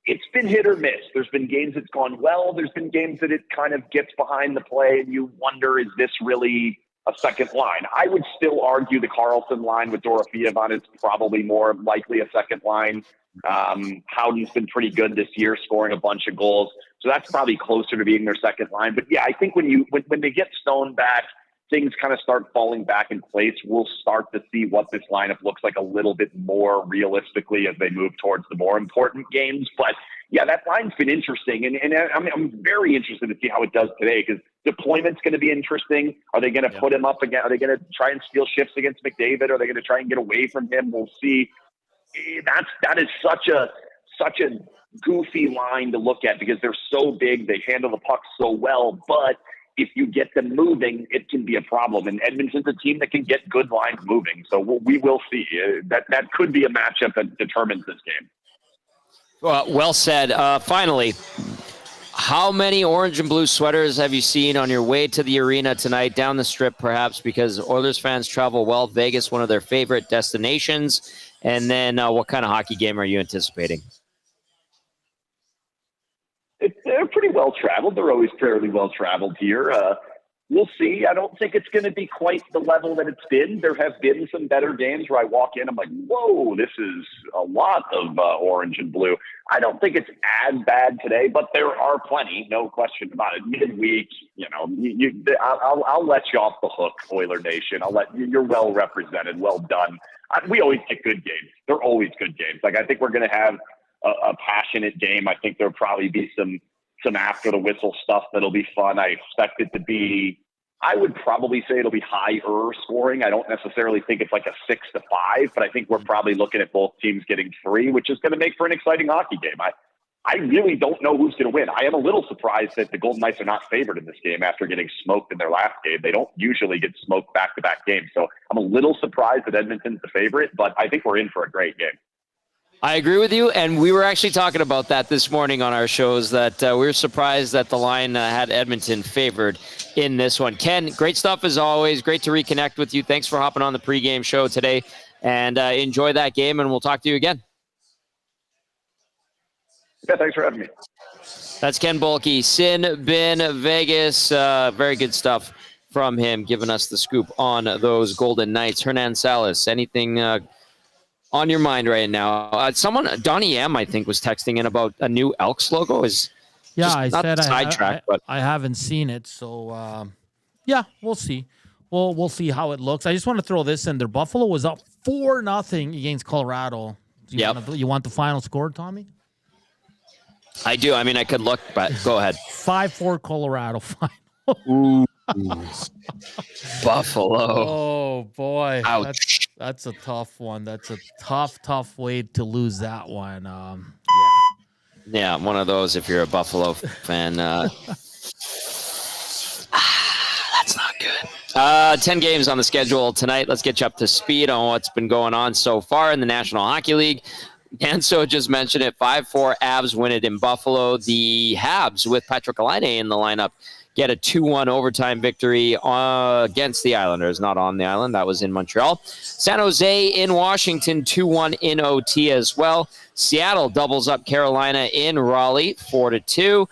It's been hit or miss. There's been games it's gone well. There's been games that it kind of gets behind the play, and you wonder, is this really a second line? I would still argue the Carlson line with Dorofeev on is probably more likely a second line. Howden's been pretty good this year, scoring a bunch of goals. So that's probably closer to being their second line. But yeah, I think when they get Stone back, things kind of start falling back in place. We'll start to see what this lineup looks like a little bit more realistically as they move towards the more important games. But yeah, that line's been interesting. And I'm very interested to see how it does today, because deployment's going to be interesting. Are they going to put him up again? Are they going to try and steal shifts against McDavid? Are they going to try and get away from him? We'll see. That is such a goofy line to look at because they're so big. They handle the puck so well, but if you get them moving, it can be a problem. And Edmonton's a team that can get good lines moving. So we will see. That could be a matchup that determines this game. Well said. Finally, how many orange and blue sweaters have you seen on your way to the arena tonight, down the strip perhaps, because Oilers fans travel well? Vegas, one of their favorite destinations. And then what kind of hockey game are you anticipating? They're pretty well traveled. They're always fairly well traveled here. We'll see. I don't think it's going to be quite the level that it's been. There have been some better games where I walk in, I'm like, whoa, this is a lot of orange and blue. I don't think it's as bad today, but there are plenty, no question about it. Midweek, I'll let you off the hook, Oiler Nation. You're well represented, well done. We always get good games. They're always good games. Like, I think we're going to have a passionate game. I think there'll probably be some after the whistle stuff that'll be fun. I expect it to be I would probably say it'll be higher scoring. I don't necessarily think it's like a 6-5, but I think we're probably looking at both teams getting 3, which is going to make for an exciting hockey game. I really don't know who's going to win. I am a little surprised that the Golden Knights are not favored in this game after getting smoked in their last game. They don't usually get smoked back-to-back games. So I'm a little surprised that Edmonton's the favorite, but I think we're in for a great game. I agree with you, and we were actually talking about that this morning on our shows, that we were surprised that the line had Edmonton favored in this one. Ken, great stuff as always. Great to reconnect with you. Thanks for hopping on the pregame show today, and enjoy that game, and we'll talk to you again. Yeah, thanks for having me. That's Ken Boehlke, Sin Bin Vegas. Very good stuff from him, giving us the scoop on those Golden Knights. Hernan Salas, anything on your mind right now? Someone, Donnie M, I think, was texting in about a new Elks logo. I said I haven't seen it, so we'll see. We'll see how it looks. I just want to throw this in there. Buffalo was up 4-0 against Colorado. You want the final score, Tommy? I do. I mean, I could look, but go ahead. 5-4 Colorado final. Ooh. Buffalo. Oh, boy. Ouch. That's a tough one. That's a tough way to lose that one. Yeah, one of those if you're a Buffalo fan. That's not good. 10 games on the schedule tonight. Let's get you up to speed on what's been going on so far in the National Hockey League. And so just mentioned it, 5-4 Avs win it in Buffalo. The Habs with Patrick Laine in the lineup get a 2-1 overtime victory against the Islanders. Not on the island. That was in Montreal. San Jose in Washington, 2-1 in OT as well. Seattle doubles up Carolina in Raleigh, 4-2.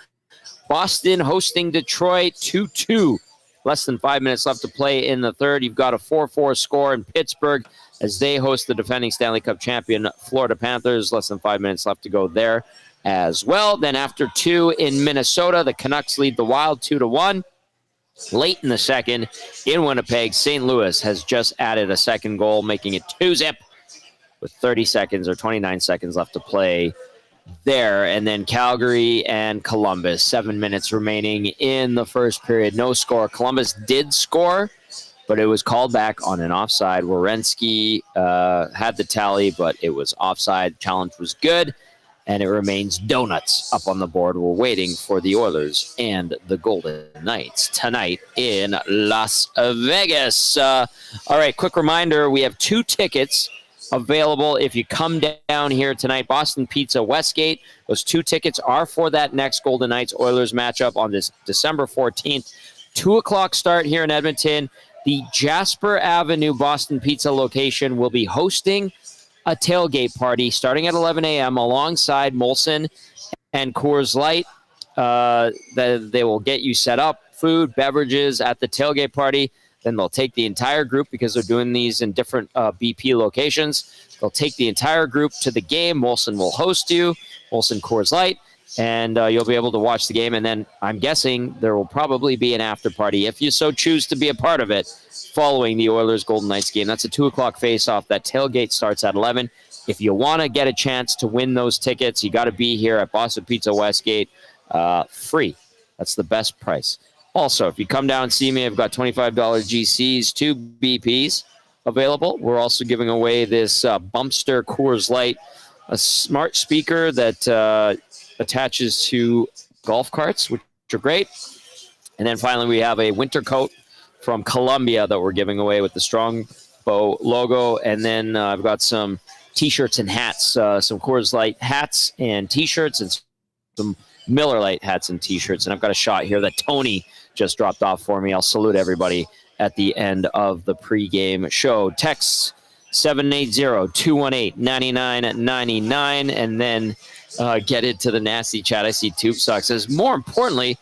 Boston hosting Detroit, 2-2. Less than 5 minutes left to play in the third. You've got a 4-4 score in Pittsburgh as they host the defending Stanley Cup champion Florida Panthers. Less than 5 minutes left to go there as well. Then after 2 in Minnesota, the Canucks lead the Wild 2-1. Late in the second in Winnipeg, St. Louis has just added a second goal, making it 2-0 with 30 seconds or 29 seconds left to play there. And then Calgary and Columbus, 7 minutes remaining in the first period. No score. Columbus did score, but it was called back on an offside. Werenski had the tally, but it was offside. Challenge was good, and it remains donuts up on the board. We're waiting for the Oilers and the Golden Knights tonight in Las Vegas. All right, quick reminder, we have 2 tickets available if you come down here tonight. Boston Pizza Westgate. Those 2 tickets are for that next Golden Knights Oilers matchup on this December 14th. 2 o'clock start here in Edmonton. The Jasper Avenue Boston Pizza location will be hosting a tailgate party starting at 11 a.m. alongside Molson and Coors Light. They will get you set up, food, beverages at the tailgate party. Then they'll take the entire group, because they're doing these in different BP locations. They'll take the entire group to the game. Molson will host you, Molson Coors Light, and you'll be able to watch the game. And then I'm guessing there will probably be an after party, if you so choose to be a part of it, following the Oilers Golden Knights game. That's a 2 o'clock face-off. That tailgate starts at 11. If you want to get a chance to win those tickets, you got to be here at Boston Pizza Westgate. Free. That's the best price. Also, if you come down and see me, I've got $25 GCs, 2 BPs available. We're also giving away this Bumpster Coors Light, a smart speaker that attaches to golf carts, which are great. And then finally, we have a winter coat from Columbia that we're giving away with the Strongbow logo. And then I've got some T-shirts and hats, some Coors Light hats and T-shirts, and some Miller Lite hats and T-shirts. And I've got a shot here that Tony just dropped off for me. I'll salute everybody at the end of the pregame show. Text 780-218-9999, and then get into the nasty chat. I see Tube Sock says, more importantly,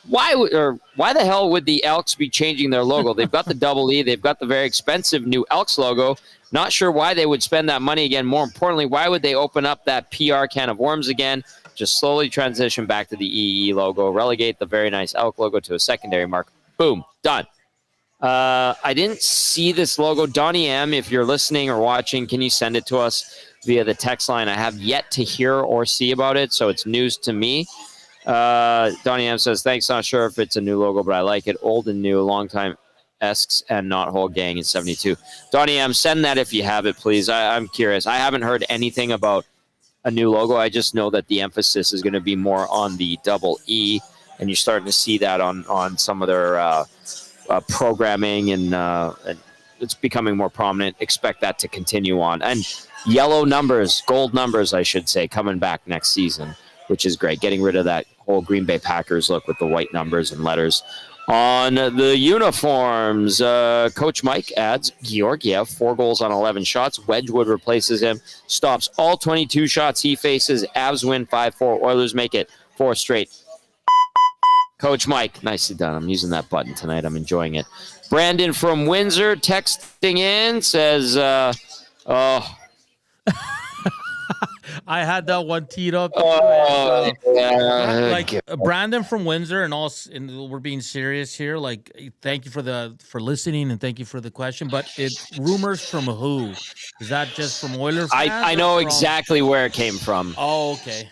why the hell would the Elks be changing their logo? They've got the double E. They've got the very expensive new Elks logo. Not sure why they would spend that money again. More importantly, why would they open up that PR can of worms again? Just slowly transition back to the EE logo, relegate the very nice Elk logo to a secondary mark. Boom, done. I didn't see this logo. Donnie M, if you're listening or watching, can you send it to us via the text line? I have yet to hear or see about it, so it's news to me. Donnie M says, thanks. Not sure if it's a new logo, but I like it. Old and new, long time esques and not whole gang in 72. Donnie M, send that if you have it, please. I'm curious. I haven't heard anything about a new logo. I just know that the emphasis is going to be more on the double E, and you're starting to see that on some of their programming, and it's becoming more prominent. Expect that to continue on. And yellow numbers, gold numbers, I should say, coming back next season, which is great. Getting rid of that whole Green Bay Packers look with the white numbers and letters on the uniforms. Coach Mike adds Georgiev, 4 goals on 11 shots. Wedgwood replaces him, stops all 22 shots he faces. Avs win 5-4. Oilers make it 4 straight. Coach Mike, nicely done. I'm using that button tonight. I'm enjoying it. Brandon from Windsor texting in says, oh. I had that one teed up. Brandon from Windsor, and we're being serious here. Like, thank you for listening and thank you for the question. But rumors from who? Is that just from Oilers fans? I know exactly where it came from. Oh, okay.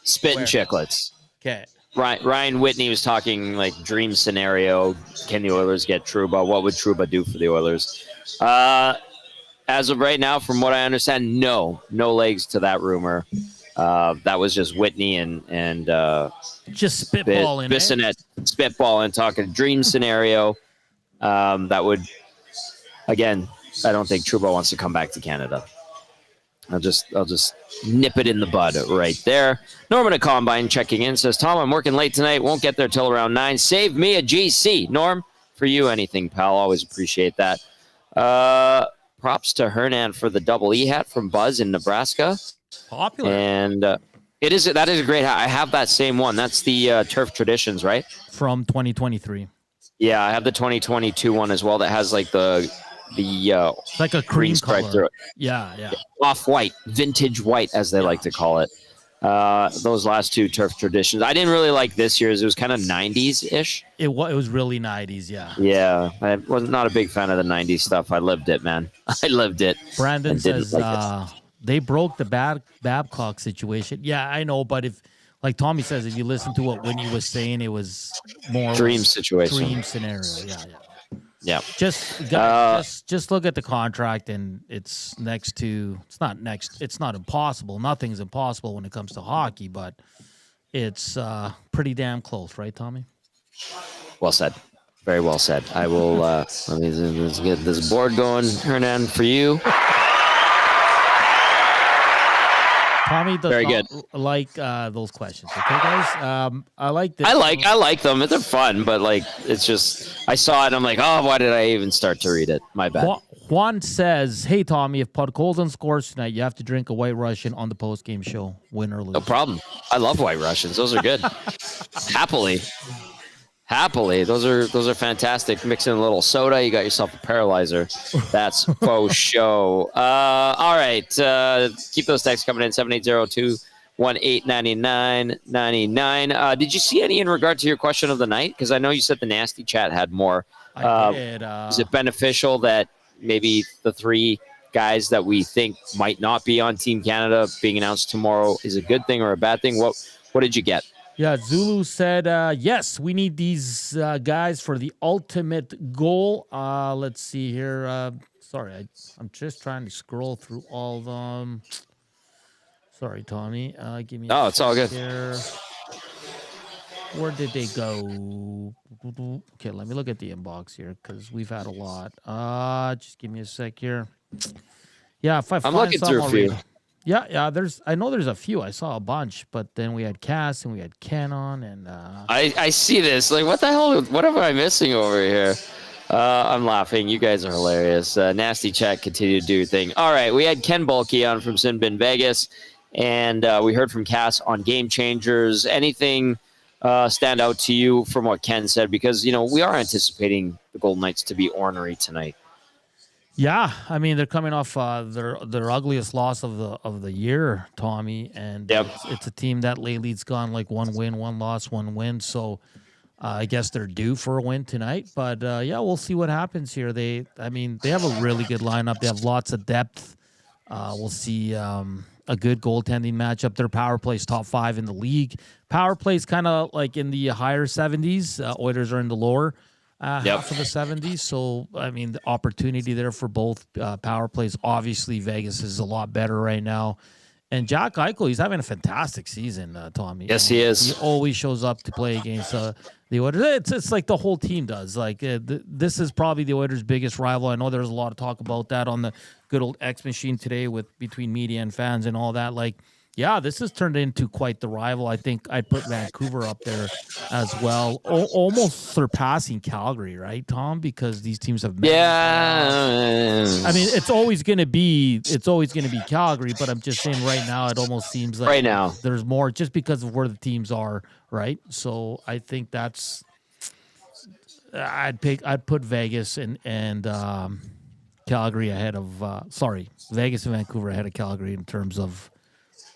Spit and Chicklets. Okay. Ryan Whitney was talking like dream scenario. Can the Oilers get Trouba? What would Trouba do for the Oilers? As of right now, from what I understand, no legs to that rumor. That was just Whitney and just spitballing, Bissonnette spitballing, talking dream scenario. That would, again, I don't think Trouba wants to come back to Canada. I'll just nip it in the bud right there. Norman at Combine checking in says, Tom, I'm working late tonight. Won't get there till around 9. Save me a GC. Norm, for you, anything, pal. Always appreciate that. Props to Hernan for the double E hat from Buzz in Nebraska. Popular. And that is a great hat. I have that same one. That's the Turf Traditions, right? From 2023. Yeah, I have the 2022 one as well that has like the it's like a cream stripe color. through it. Yeah. Off-white, vintage white, as they like to call it. Those last 2 Turf Traditions. I didn't really like this year's. It was kind of 90s-ish. It was really 90s, yeah. Yeah, I was not a big fan of the 90s stuff. I lived it, man. I lived it. Brandon says they broke the Babcock situation. Yeah, I know, but if, like Tommy says, if you listen to what Whitney was saying, it was more dream situation. Dream scenario, yeah. Just look at the contract, and it's not impossible. Nothing's impossible when it comes to hockey, but it's pretty damn close, right, Tommy? Well said. Very well said. I will let's get this board going, Hernan, for you. Tommy does Very not good. like those questions. Okay, guys. I like this. I like them. They're fun, but like it's just I saw it. And I'm like, oh, why did I even start to read it? My bad. Juan says, "Hey Tommy, if Podkolzin scores tonight, you have to drink a White Russian on the post-game show, win or lose." No problem. I love White Russians. Those are good. Happily, those are fantastic. Mix in a little soda, you got yourself a paralyzer. That's faux show. All right, keep those texts coming in 780-218-9999. Did you see any in regard to your question of the night? Because I know you said the nasty chat had more. I did. Is it beneficial that maybe the 3 guys that we think might not be on Team Canada being announced tomorrow is a good thing or a bad thing? What did you get? Yeah, Zulu said, yes, we need these guys for the ultimate goal. Let's see here. Sorry, I'm just trying to scroll through all of them. Sorry, Tommy. Give me it's all good. Here. Where did they go? Okay, let me look at the inbox here because we've had a lot. Just give me a sec here. Yeah, if I'm looking through a few. Yeah. I know there's a few. I saw a bunch, but then we had Cass and we had Ken on, and I see this. Like, what the hell? What am I missing over here? I'm laughing. You guys are hilarious. Nasty chat, continue to do your thing. All right, we had Ken Bulkey on from Sinbin Vegas, and we heard from Cass on Game Changers. Anything stand out to you from what Ken said? Because we are anticipating the Golden Knights to be ornery tonight. Yeah, I mean they're coming off their ugliest loss of the year, Tommy, and it's a team that lately's gone like 1 win, 1 loss, 1 win. So I guess they're due for a win tonight. But we'll see what happens here. They have a really good lineup. They have lots of depth. We'll see a good goaltending matchup. Their power play's top 5 in the league. Power play's kind of like in the higher 70s. Oilers are in the lower half of the 70s. So, I mean, the opportunity there for both power plays. Obviously, Vegas is a lot better right now. And Jack Eichel, he's having a fantastic season, Tommy. Yes, he is. He always shows up to play against the Oilers. It's like the whole team does. Like this is probably the Oilers' biggest rival. I know there's a lot of talk about that on the good old X machine today between media and fans and all that. Like, yeah, this has turned into quite the rival. I think I'd put Vancouver up there as well, almost surpassing Calgary, right, Tom? Because these teams have met. Yeah. I mean, it's always going to be Calgary, but I'm just saying right now it almost seems like right now there's more just because of where the teams are, right? So I think that's I'd put Vegas and Calgary ahead of Vegas and Vancouver ahead of Calgary in terms of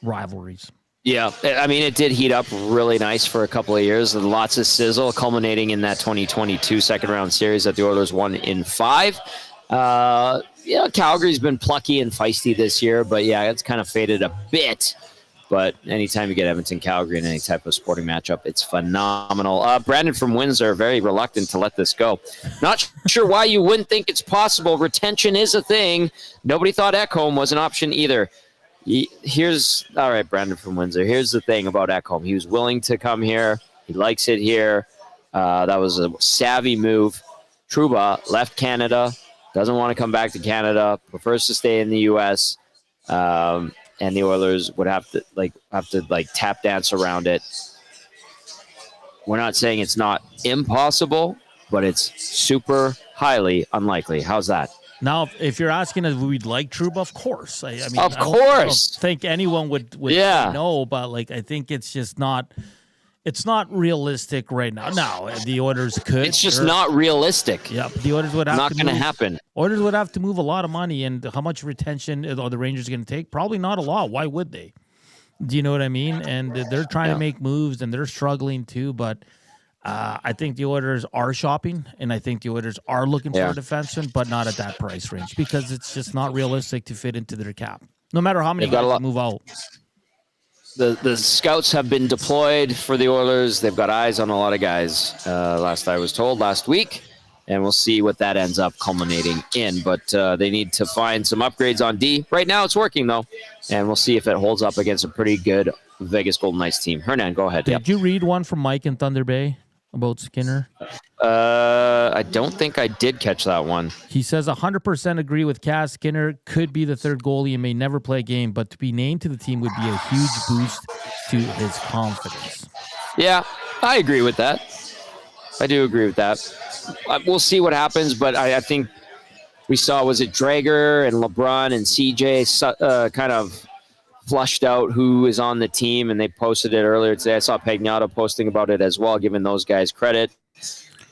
rivalries. Yeah, I mean, it did heat up really nice for a couple of years, and lots of sizzle, culminating in that 2022 second-round series that the Oilers won in 5. Calgary's been plucky and feisty this year, but yeah, it's kind of faded a bit. But anytime you get Edmonton-Calgary in any type of sporting matchup, it's phenomenal. Brandon from Windsor, very reluctant to let this go. Not sure why you wouldn't think it's possible. Retention is a thing. Nobody thought Ekholm was an option either. All right, Brandon from Windsor. Here's the thing about Ekholm. He was willing to come here. He likes it here. That was a savvy move. Trouba left Canada, doesn't want to come back to Canada, prefers to stay in the U.S., and the Oilers would have to tap dance around it. We're not saying it's not impossible, but it's super highly unlikely. How's that? Now, if you're asking if we'd like Trouba, of course. I mean, of course. I don't think anyone would say no, but like I think it's just not. It's not realistic right now. Now, the Oilers could. It's just not realistic. Yeah, the Oilers would have not going to happen. Oilers would have to move a lot of money, and how much retention are the Rangers going to take? Probably not a lot. Why would they? Do you know what I mean? And they're trying to make moves, and they're struggling too. But I think the Oilers are shopping, and I think the Oilers are looking for a defenseman, but not at that price range because it's just not realistic to fit into their cap. No matter how many guys move out. The scouts have been deployed for the Oilers. They've got eyes on a lot of guys, last I was told last week, and we'll see what that ends up culminating in. But they need to find some upgrades on D. Right now it's working, though, and we'll see if it holds up against a pretty good Vegas Golden Knights team. Hernan, go ahead. Did you read one from Mike in Thunder Bay about Skinner? I don't think I did catch that one. He says 100% agree with Cass. Skinner could be the third goalie and may never play a game, but to be named to the team would be a huge boost to his confidence. Yeah, I agree with that. I do agree with that. We'll see what happens, but I think we saw, was it Drager and LeBron and CJ kind of flushed out who is on the team, and they posted it earlier today. I saw Pagnato posting about it as well, giving those guys credit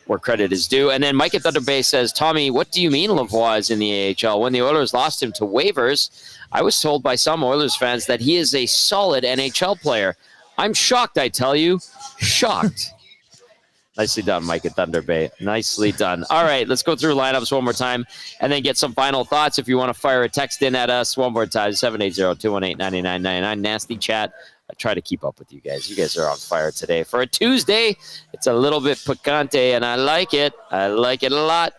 where credit is due. And then Mike at Thunder Bay says, Tommy, what do you mean Lavoie is in the AHL? When the Oilers lost him to waivers, I was told by some Oilers fans that he is a solid NHL player. I'm shocked, I tell you. Shocked. Nicely done, Mike at Thunder Bay. Nicely done. All right, let's go through lineups one more time and then get some final thoughts. If you want to fire a text in at us, one more time, 780-218-9999. Nasty chat. I try to keep up with you guys. You guys are on fire today. For a Tuesday, it's a little bit picante, and I like it. I like it a lot.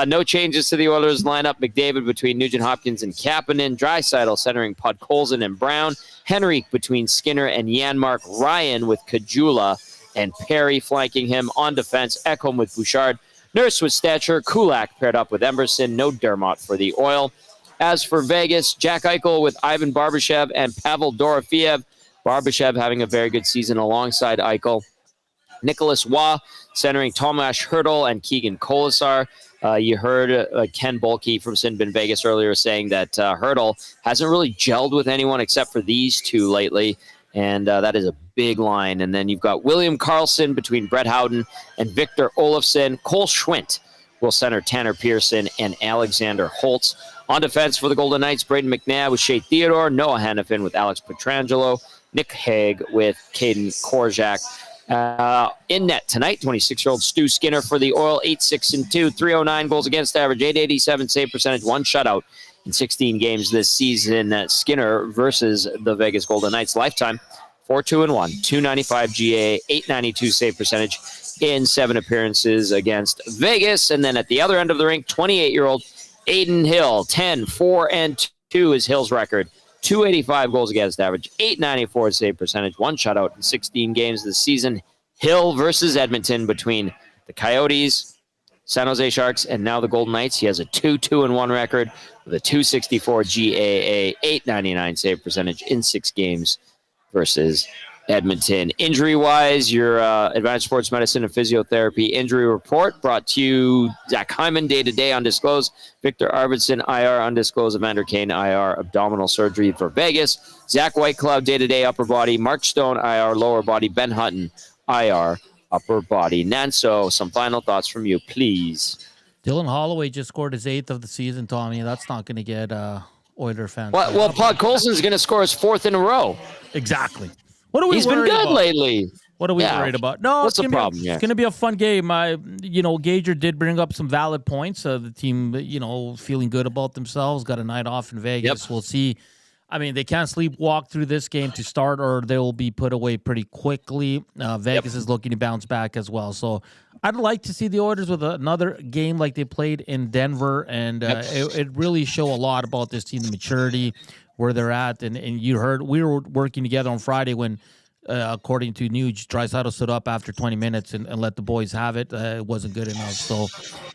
No changes to the Oilers lineup. McDavid between Nugent Hopkins and Kapanen. Draisaitl centering Podkolzin and Brown. Henrique between Skinner and Janmark. Ryan with Kajula and Perry flanking him. On defense, Ekholm with Bouchard. Nurse with Stetcher. Kulak paired up with Emerson. No Dermott for the Oil. As for Vegas, Jack Eichel with Ivan Barbashev and Pavel Dorofeev. Barbashev having a very good season alongside Eichel. Nicholas Waugh centering Tomas Hertl and Keegan Colasar. You heard Ken Bolke from Sinbin Vegas earlier saying that Hertl hasn't really gelled with anyone except for these two lately, and that is a big line. And then you've got William Karlsson between Brett Howden and Victor Olofsson. Cole Schwindt will center Tanner Pearson and Alexander Holtz. On defense for the Golden Knights, Braden McNabb with Shea Theodore, Noah Hannafin with Alex Pietrangelo, Nick Hague with Caden Korczak. In net tonight, 26-year-old Stu Skinner for the Oil, 8-6-2, 309 goals against average, 887 save percentage, one shutout in 16 games this season. Skinner versus the Vegas Golden Knights. Lifetime 4-2-1, 295 GA, 892 save percentage in 7 appearances against Vegas. And then at the other end of the rink, 28-year-old Aiden Hill, 10-4-2 is Hill's record. 285 goals against average, 894 save percentage, 1 shutout in 16 games this season. Hill versus Edmonton between the Coyotes, San Jose Sharks, and now the Golden Knights. He has a 2-2-1 record with a 264 GAA, 899 save percentage in 6 games versus Edmonton. Injury-wise, your Advanced Sports Medicine and Physiotherapy Injury Report brought to you Zach Hyman, day-to-day undisclosed. Victor Arvidsson, IR, undisclosed. Evander Kane, IR, abdominal surgery for Vegas. Zach Whitecloud, day-to-day upper body. Mark Stone, IR, lower body. Ben Hutton, IR, upper body. Nanso, some final thoughts from you, please. Dylan Holloway just scored his 8th of the season, Tommy. That's not going to get Oiler fans. Well, Pod Colson's going to score his 4th in a row. Exactly. What are we He's been good lately. What are we worried about? No, what's the problem? It's going to be a fun game. Gager did bring up some valid points. The team, feeling good about themselves, got a night off in Vegas. Yep. We'll see. I mean, they can't sleepwalk through this game to start, or they will be put away pretty quickly. Vegas is looking to bounce back as well. So I'd like to see the Oilers with another game like they played in Denver, and it really show a lot about this team, the maturity, where they're at. And you heard we were working together on Friday when, according to Nuge, Draisaitl stood up after 20 minutes and let the boys have it. It wasn't good enough. So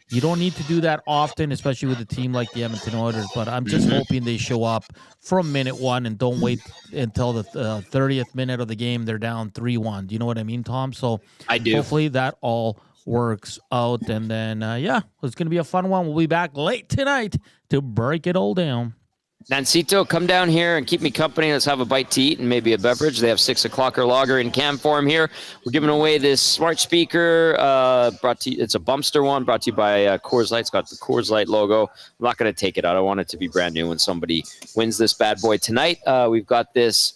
you don't need to do that often, especially with a team like the Edmonton Oilers. But I'm just hoping they show up from minute 1 and don't wait until the 30th minute of the game. They're down 3-1. Do you know what I mean, Tom? So I do. Hopefully that all works out. And then, it's going to be a fun one. We'll be back late tonight to break it all down. Nancito, come down here and keep me company. Let's have a bite to eat and maybe a beverage. They have 6 o'clocker lager in can form here. We're giving away this smart speaker. It's a Bumpster one brought to you by Coors Light. It's got the Coors Light logo. I'm not going to take it out. I want it to be brand new when somebody wins this bad boy tonight. We've got this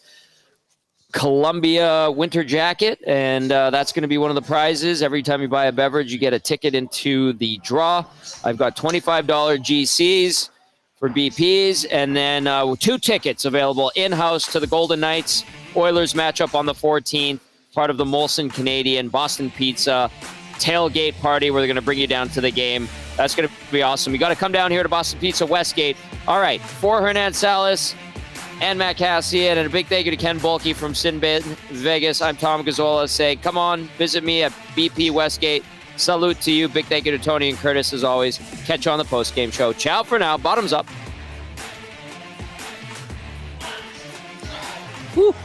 Columbia winter jacket, and that's going to be one of the prizes. Every time you buy a beverage, you get a ticket into the draw. I've got $25 GCs for BPs, and then 2 tickets available in-house to the Golden Knights Oilers matchup on the 14th, part of the Molson Canadian Boston Pizza tailgate party where they're going to bring you down to the game. That's going to be awesome. You got to come down here to Boston Pizza Westgate. All right, for Hernan Salas and Matt Cassian, and a big thank you to Ken Bulkey from Sinbad Vegas. I'm Tom Gazzola saying, come on, visit me at BP Westgate. Salute to you. Big thank you to Tony and Curtis, as always. Catch you on the post-game show. Ciao for now. Bottoms up. Woo.